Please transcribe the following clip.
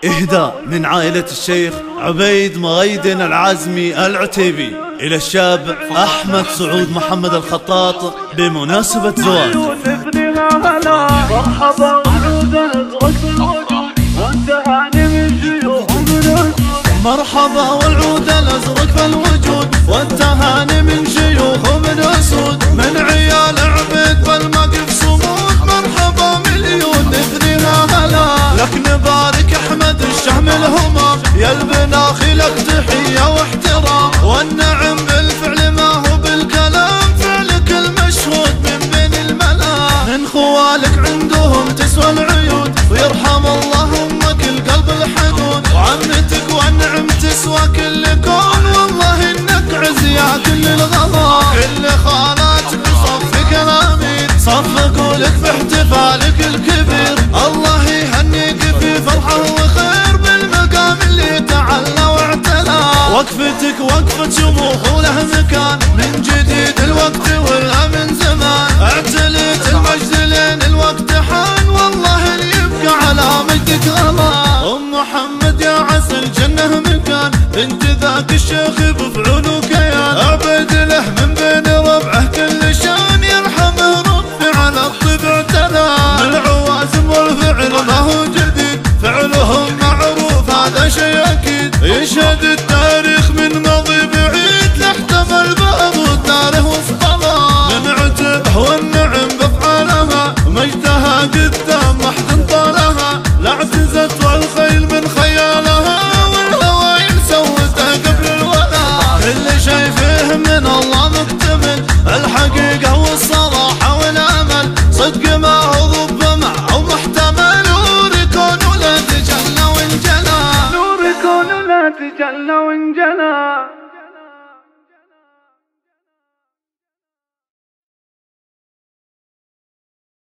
إهداء من عائلة الشيخ عبيد مغيدن العازمي العتيبي إلى الشاب أحمد سعود محمد الخطاط بمناسبة زواج. مرحبا وعود أزرق بالوجود والتهاني من شيوخ من مرحبا والعود الأزرق بالوجود والتهاني من شيوخ من أسود من عيال عبيد بالمقف صمود. مرحبا مليون نثنيها هلا لك نبارك أحمد الشهم الهمام يا البناخي لك تحية واحترام والنعم بالفعل ما هو بالكلام فعلك المشهود من بين الملا من خوالك عندهم تسوى العيون ويرحم الله أمك القلب الحدود وعمتك والنعم تسوى كل كون والله إنك عز يا كل الغلا كل خالاتك بصفك الأمين صفقوا لك باحتفالك الكبير الله يهنيك في فرحة وخير بالمقام اللي تعلى واعتلى وقفتك وقفة شموخ وله مكان من جديد الوقت ولا من زمان اعتليت المجد لين الوقت حان والله اللي يبقى على مجدك غلا محمد يا عسى الجنة مكان بنت ذاك الشيخ بفعول وكيان عبد له من بين ربعه كل شان يرحمه ربي على الطبع تلا العوازم والفعل ما هو جديد فعلهم معروف هذا شيء اكيد يشهد التاريخ من ماضي بعيد لاحتمل باب التاريخ وسطنا من عتبه والنعم بافعالها مجدها قدام ما حد طالها لا اعتزت والخيل من خيالها والهوى يسوته قبل الولا كل شي فيه من الله مكتمل الحقيقة والصراحة والامل صدق ما هو ضب معه محتمل نور كون ولا تجلى وانجلى نور كون لا تجلى وانجلى.